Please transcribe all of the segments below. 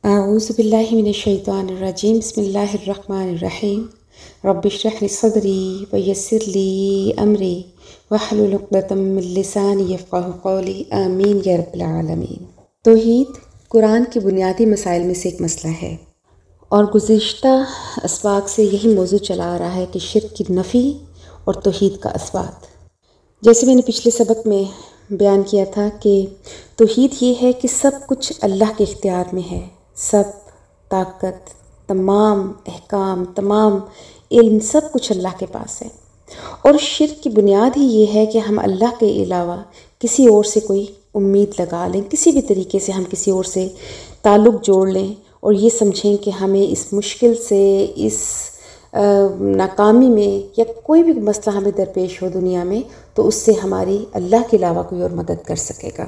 اعوذ باللہ من الشیطان الرجیم بسم اللہ الرحمن الرحیم رب اشرح لی صدری ویسر لی امری واحلل عقدۃ من لسانی یفقہوا قولی آمین یا رب العالمین۔ توحید قرآن کے بنیادی مسائل میں سے ایک مسئلہ ہے اور گزشتہ اسباق سے یہی موضوع چلا آ رہا ہے کہ شرک کی نفی اور توحید کا اثبات۔ جیسے میں نے پچھلے سبق میں بیان کیا تھا کہ توحید یہ ہے کہ سب کچھ اللہ کے اختیار میں ہے، سب طاقت، تمام احکام، تمام علم، سب کچھ اللہ کے پاس ہے۔ اور شرک کی بنیاد ہی یہ ہے کہ ہم اللہ کے علاوہ کسی اور سے کوئی امید لگا لیں، کسی بھی طریقے سے ہم کسی اور سے تعلق جوڑ لیں اور یہ سمجھیں کہ ہمیں اس مشکل سے، اس ناکامی میں یا کوئی بھی مسئلہ ہمیں درپیش ہو دنیا میں تو اس سے ہماری اللہ کے علاوہ کوئی اور مدد کر سکے گا۔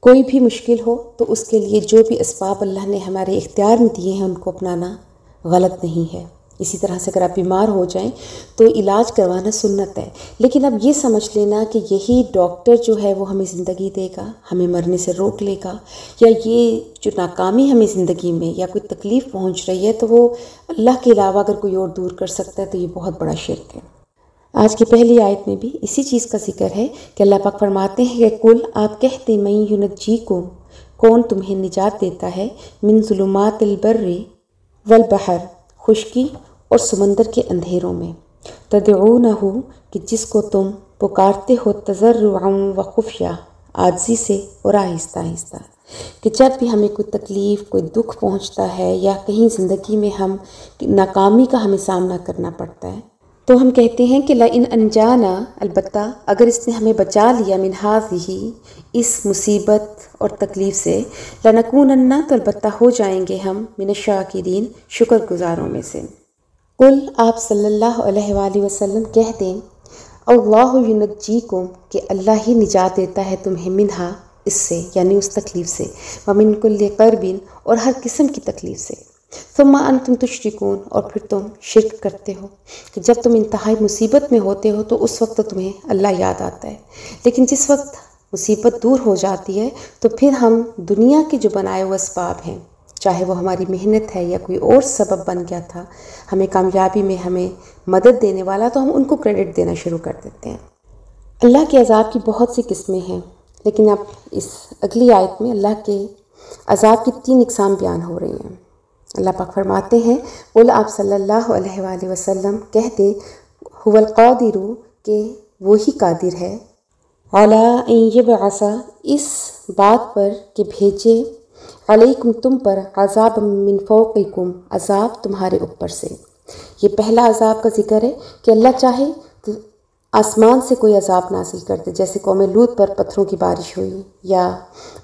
کوئی بھی مشکل ہو تو اس کے لیے جو بھی اسباب اللہ نے ہمارے اختیار میں دیے ہیں ان کو اپنانا غلط نہیں ہے۔ اسی طرح سے اگر آپ بیمار ہو جائیں تو علاج کروانا سنت ہے، لیکن اب یہ سمجھ لینا کہ یہی ڈاکٹر جو ہے وہ ہمیں زندگی دے گا، ہمیں مرنے سے روک لے گا، یا یہ جو ناکامی ہمیں زندگی میں یا کوئی تکلیف پہنچ رہی ہے تو وہ اللہ کے علاوہ اگر کوئی اور دور کر سکتا ہے تو یہ بہت بڑا شرک ہے۔ آج کی پہلی آیت میں بھی اسی چیز کا ذکر ہے کہ اللہ پاک فرماتے ہیں کہ کل آپ کہتے من ینجیکم، کون تمہیں نجات دیتا ہے، من ظلمات البر والبحر، خشکی اور سمندر کے اندھیروں میں، تدعونہ، کہ جس کو تم پکارتے ہو تضرعا و خفیہ، عاجزی سے اور آہستہ آہستہ، کہ جب بھی ہمیں کوئی تکلیف، کوئی دکھ پہنچتا ہے یا کہیں زندگی میں ہم ناکامی کا ہمیں سامنا کرنا پڑتا ہے تو ہم کہتے ہیں کہ لئن انجانا، البتہ اگر اس نے ہمیں بچا لیا من ہذہ، اس مصیبت اور تکلیف سے، لنکونن، تو البتہ ہو جائیں گے ہم من الشاکرین، شکر گزاروں میں سے۔ قل، آپ صلی اللہ علیہ وآلہ وسلم کہہ دیں، اللہ ینجیکم، کہ اللہ ہی نجات دیتا ہے تمہیں منہا، اس سے یعنی اس تکلیف سے، ومن کل کرب، اور ہر قسم کی تکلیف سے، ثم انتم تشرکون، اور پھر تم شرک کرتے ہو، کہ جب تم انتہائی مصیبت میں ہوتے ہو تو اس وقت تمہیں اللہ یاد آتا ہے، لیکن جس وقت مصیبت دور ہو جاتی ہے تو پھر ہم دنیا کے جو بنائے ہوئے اسباب ہیں، چاہے وہ ہماری محنت ہے یا کوئی اور سبب بن گیا تھا ہمیں کامیابی میں، ہمیں مدد دینے والا، تو ہم ان کو کریڈٹ دینا شروع کر دیتے ہیں۔ اللہ کے عذاب کی بہت سی قسمیں ہیں، لیکن اب اس اگلی آیت میں اللہ کے عذاب کی 3 اقسام بیان ہو رہی ہیں۔ اللہ پاک فرماتے ہیں، قل، آپ صلی اللہ علیہ وآلہ وسلم کہہ دیں، هو القادر، کہ وہی قادر ہے، علی ان یبعث، اس بات پر کہ بھیجے، علیکم، تم پر، عذاب من فوقکم، عذاب تمہارے اوپر سے۔ یہ پہلا عذاب کا ذکر ہے کہ اللہ چاہے تو آسمان سے کوئی عذاب نازل کر دے، جیسے قوم لوط پر پتھروں کی بارش ہوئی، یا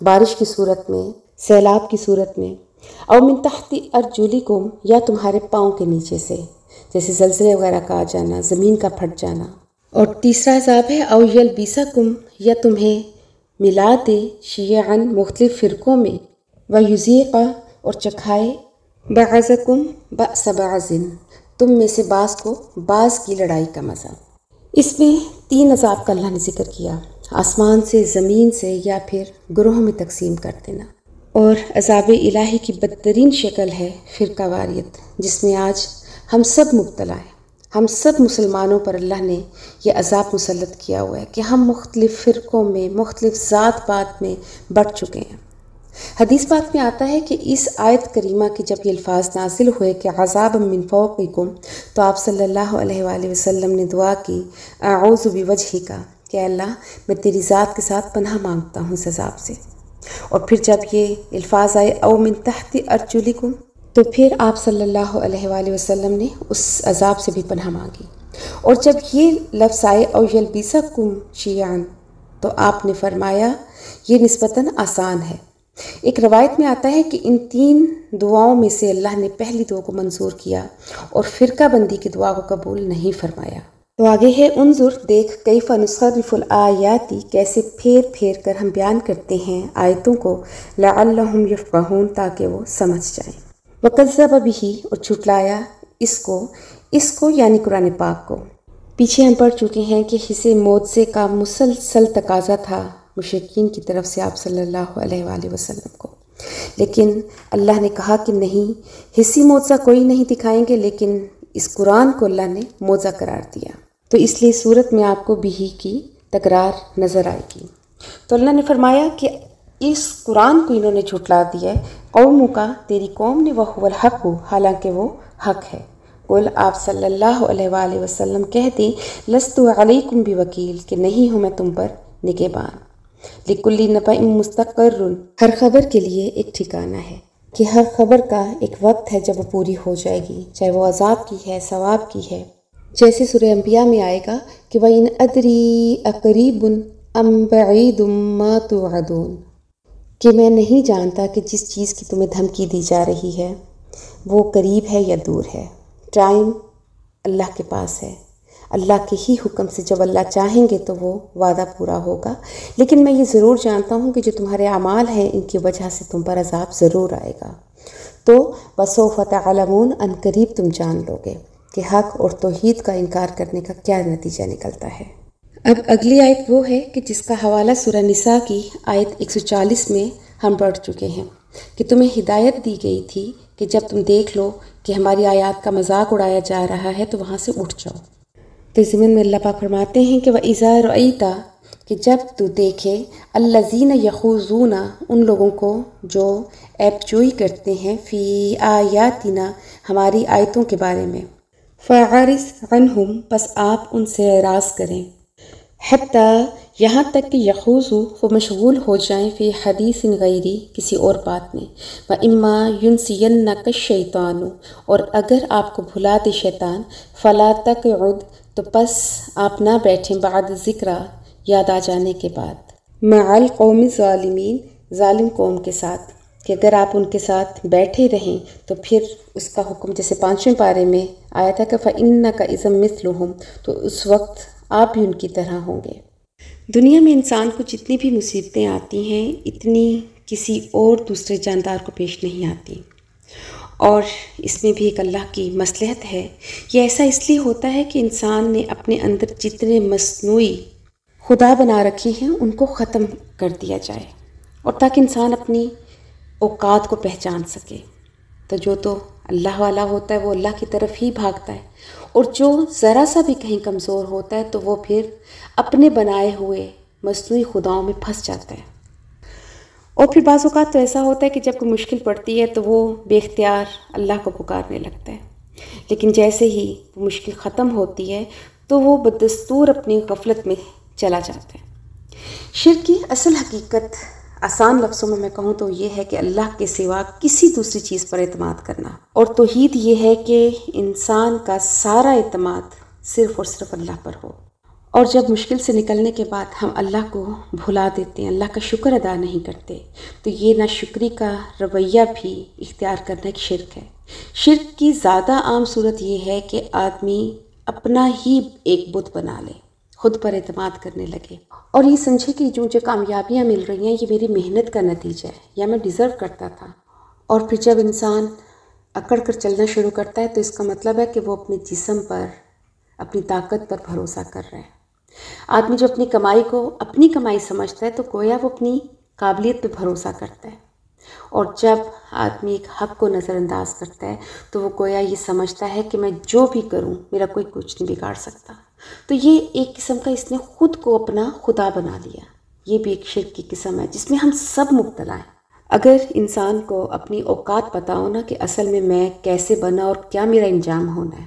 بارش کی صورت میں، سیلاب کی صورت میں، او من تحت ارجلکم، یا تمہارے پاؤں کے نیچے سے، جیسے زلزلے وغیرہ کا آ جانا، زمین کا پھٹ جانا۔ اور تیسرا عذاب ہے او یلبسکم، یا تمہیں ملا دے، شیعاً، مختلف فرقوں میں، ویذیق، اور چکھائے، بعضکم بأس بعض، تم میں سے بعض کو بعض کی لڑائی کا مزہ۔ اس میں 3 عذاب کا اللہ نے ذکر کیا، آسمان سے، زمین سے، یا پھر گروہوں میں تقسیم کر دینا۔ اور عذاب الہی کی بدترین شکل ہے فرقہ واریت، جس میں آج ہم سب مبتلا ہیں۔ ہم سب مسلمانوں پر اللہ نے یہ عذاب مسلط کیا ہوا ہے کہ ہم مختلف فرقوں میں، مختلف ذات پات میں بٹ چکے ہیں۔ حدیث پاک میں آتا ہے کہ اس آیت کریمہ کی جب یہ الفاظ نازل ہوئے کہ عذاب من فوقکم، تو آپ صلی اللہ علیہ وآلہ وسلم نے دعا کی، اعوذ بوجہک، کہ اللہ میں تیری ذات کے ساتھ پناہ مانگتا ہوں اس عذاب سے۔ اور پھر جب یہ الفاظ آئے او من تحت ارجلکم، تو پھر آپ صلی اللہ علیہ وآلہ وسلم نے اس عذاب سے بھی پناہ مانگی۔ اور جب یہ لفظ آئے او یلبسکم شیعاً، تو آپ نے فرمایا یہ نسبتاً آسان ہے۔ ایک روایت میں آتا ہے کہ ان 3 دعاؤں میں سے اللہ نے پہلی دعا کو منظور کیا اور فرقہ بندی کی دعا کو قبول نہیں فرمایا۔ تو آگے ہے، انظر، دیکھ، کیف نصرف الآیات، کیسے پھیر پھیر کر ہم بیان کرتے ہیں آیتوں کو، لعلہم یفقہون، تاکہ وہ سمجھ جائیں۔ وکذب بہ، اور جھٹلایا اس کو یعنی قرآن پاک کو۔ پیچھے ہم پڑھ چکے ہیں کہ حصے معجزے کا مسلسل تقاضا تھا مشرکین کی طرف سے آپ صلی اللہ علیہ وآلہ وسلم کو، لیکن اللہ نے کہا کہ نہیں، حصی معجزہ کوئی نہیں دکھائیں گے، لیکن اس قرآن کو اللہ نے معجزہ قرار دیا، تو اس لیے صورت میں آپ کو بھی کی تکرار نظر آئے گی۔ تو اللہ نے فرمایا کہ اس قرآن کو انہوں نے جھٹلا دیا ہے، قوموں کا، تیری قوم نے، وَهُوَ الْحَقُّ، حالانکہ وہ حق ہے۔ قل، آپ صلی اللہ علیہ وآلہ وسلم کہہ دیں، لست علیکم بوکیل، کہ نہیں ہوں میں تم پر نگہبان۔ لِكُلِّ نَبَإٍ مُسْتَقَرٌّ، ہر خبر کے لیے ایک ٹھکانہ ہے، کہ ہر خبر کا ایک وقت ہے جب وہ پوری ہو جائے گی، چاہے وہ عذاب کی ہے، ثواب کی ہے۔ جیسے سورہ انبیاء میں آئے گا کہ وَإِنْ أَدْرِي أَقَرِيبٌ أَمْ بَعِيدٌ مَا تُوعَدُونَ، کہ میں نہیں جانتا کہ جس چیز کی تمہیں دھمکی دی جا رہی ہے وہ قریب ہے یا دور ہے۔ ٹائم اللہ کے پاس ہے، اللہ کے ہی حکم سے جب اللہ چاہیں گے تو وہ وعدہ پورا ہوگا، لیکن میں یہ ضرور جانتا ہوں کہ جو تمہارے اعمال ہیں ان کی وجہ سے تم پر عذاب ضرور آئے گا۔ تو وَسَوْفَ تَعْلَمُونَ، ان قریب تم جان لو گے کہ حق اور توحید کا انکار کرنے کا کیا نتیجہ نکلتا ہے۔ اب اگلی آیت وہ ہے کہ جس کا حوالہ سورہ نساء کی آیت 140 میں ہم پڑھ چکے ہیں کہ تمہیں ہدایت دی گئی تھی کہ جب تم دیکھ لو کہ ہماری آیات کا مذاق اڑایا جا رہا ہے تو وہاں سے اٹھ جاؤ۔ تو ضمن میں اللہ پاک فرماتے ہیں کہ وَإِذَا رَأَيْتَ، کہ جب تو دیکھے، الَّذِينَ يَخُوضُونَ، ان لوگوں کو جو عیب جوئی کرتے ہیں، فی آیاتنا، ہماری آیتوں کے بارے میں، فَأَعْرِضْ عَنْهُمْ، پس آپ ان سے اعراض کریں، حتیٰ یہاں تک کہ یخوضوا، وہ مشغول ہو جائیں، فی حدیث غیری، کسی اور بات میں، وَإِمَّا يُنْسِيَنَّكَ الشَّيْطَانُ، اور اگر آپ کو بھلا دے شیطان، فَلَا تَقْعُدْ، تو پس آپ نہ بیٹھیں، بعد ذکرہ، یاد آ جانے کے بعد، مع القوم الظالمین، ظالم قوم کے ساتھ، کہ اگر آپ ان کے ساتھ بیٹھے رہیں تو پھر اس کا حکم جیسے 5ویں پارے میں آیا تھا کہ فَإِنَّكَ إِذًا مِثْلُهُمْ، تو اس وقت آپ بھی ان کی طرح ہوں گے۔ دنیا میں انسان کو جتنی بھی مصیبتیں آتی ہیں اتنی کسی اور دوسرے جاندار کو پیش نہیں آتی، اور اس میں بھی ایک اللہ کی مصلحت ہے۔ یہ ایسا اس لیے ہوتا ہے کہ انسان نے اپنے اندر جتنے مصنوعی خدا بنا رکھے ہیں ان کو ختم کر دیا جائے، اور تاکہ انسان اپنی اوقات کو پہچان سکے۔ تو جو تو اللہ والا ہوتا ہے وہ اللہ کی طرف ہی بھاگتا ہے، اور جو ذرا سا بھی کہیں کمزور ہوتا ہے تو وہ پھر اپنے بنائے ہوئے مصنوعی خداؤں میں پھنس جاتا ہے۔ اور پھر بعض اوقات تو ایسا ہوتا ہے کہ جب کوئی مشکل پڑتی ہے تو وہ بے اختیار اللہ کو پکارنے لگتا ہے، لیکن جیسے ہی وہ مشکل ختم ہوتی ہے تو وہ بدستور اپنی غفلت میں چلا جاتا ہے۔ شرک کی اصل حقیقت آسان لفظوں میں میں کہوں تو یہ ہے کہ اللہ کے سوا کسی دوسری چیز پر اعتماد کرنا، اور توحید یہ ہے کہ انسان کا سارا اعتماد صرف اور صرف اللہ پر ہو، اور جب مشکل سے نکلنے کے بعد ہم اللہ کو بھلا دیتے ہیں، اللہ کا شکر ادا نہیں کرتے، تو یہ ناشکری کا رویہ بھی اختیار کرنا ایک شرک ہے۔ شرک کی زیادہ عام صورت یہ ہے کہ آدمی اپنا ہی ایک بت بنا لے، خود پر اعتماد کرنے لگے، اور یہ سمجھے کہ جو مجھے کامیابیاں مل رہی ہیں یہ میری محنت کا نتیجہ ہے، یا میں ڈیزرو کرتا تھا۔ اور پھر جب انسان اکڑ کر چلنا شروع کرتا ہے تو اس کا مطلب ہے کہ وہ اپنے جسم پر، اپنی طاقت پر بھروسہ کر رہا ہے۔ آدمی جو اپنی کمائی کو اپنی کمائی سمجھتا ہے تو گویا وہ اپنی قابلیت پہ بھروسہ کرتا ہے، اور جب آدمی ایک حق کو نظر انداز کرتا ہے تو وہ گویا یہ سمجھتا ہے کہ میں جو بھی کروں میرا کوئی کچھ نہیں بگاڑ سکتا۔ تو یہ ایک قسم کا اس نے خود کو اپنا خدا بنا لیا۔ یہ بھی ایک شرک کی قسم ہے جس میں ہم سب مبتلا ہیں۔ اگر انسان کو اپنی اوقات پتہ ہو نا کہ اصل میں کیسے بنا اور کیا میرا انجام ہونا ہے،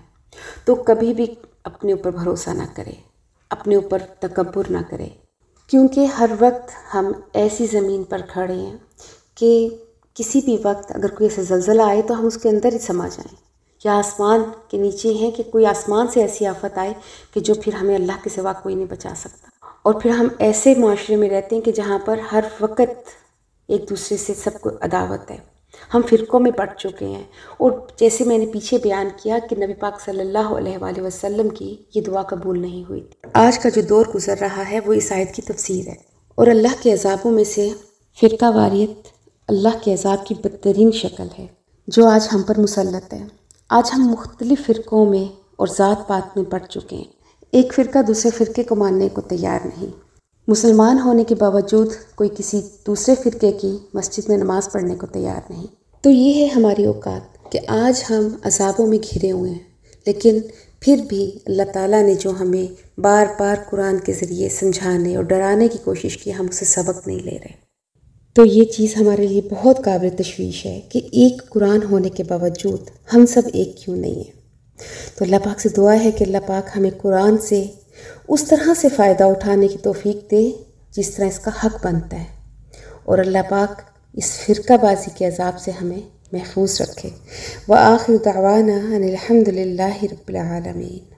تو کبھی بھی اپنے اوپر بھروسہ نہ کرے، اپنے اوپر تکبر نہ کرے، کیونکہ ہر وقت ہم ایسی زمین پر کھڑے ہیں کہ کسی بھی وقت اگر کوئی ایسا زلزلہ آئے تو ہم اس کے اندر ہی سما جائیں، یا آسمان کے نیچے ہیں کہ کوئی آسمان سے ایسی آفت آئے کہ جو پھر ہمیں اللہ کے سوا کوئی نہیں بچا سکتا۔ اور پھر ہم ایسے معاشرے میں رہتے ہیں کہ جہاں پر ہر وقت ایک دوسرے سے سب کو عداوت ہے، ہم فرقوں میں بٹ چکے ہیں۔ اور جیسے میں نے پیچھے بیان کیا کہ نبی پاک صلی اللہ علیہ وآلہ وسلم کی یہ دعا قبول نہیں ہوئی تھی۔ آج کا جو دور گزر رہا ہے وہ اس آیت کی تفسیر ہے، اور اللہ کے عذابوں میں سے فرقہ واریت اللہ کے عذاب کی بدترین شکل ہے جو آج ہم پر مسلط ہے۔ آج ہم مختلف فرقوں میں اور ذات پات میں بٹ چکے ہیں، ایک فرقہ دوسرے فرقے کو ماننے کو تیار نہیں، مسلمان ہونے کے باوجود کوئی کسی دوسرے فرقے کی مسجد میں نماز پڑھنے کو تیار نہیں۔ تو یہ ہے ہماری اوقات کہ آج ہم عذابوں میں گھرے ہوئے ہیں، لیکن پھر بھی اللہ تعالیٰ نے جو ہمیں بار بار قرآن کے ذریعے سمجھانے اور ڈرانے کی کوشش کی، ہم اسے سبق نہیں لے رہے۔ تو یہ چیز ہمارے لیے بہت قابل تشویش ہے کہ ایک قرآن ہونے کے باوجود ہم سب ایک کیوں نہیں ہیں۔ تو اللہ پاک سے دعا ہے کہ اللہ پاک ہمیں قرآن سے اس طرح سے فائدہ اٹھانے کی توفیق دے جس طرح اس کا حق بنتا ہے، اور اللہ پاک اس فرقہ بازی کے عذاب سے ہمیں محفوظ رکھے۔ وآخر دعوانا ان الحمد للہ رب العالمین۔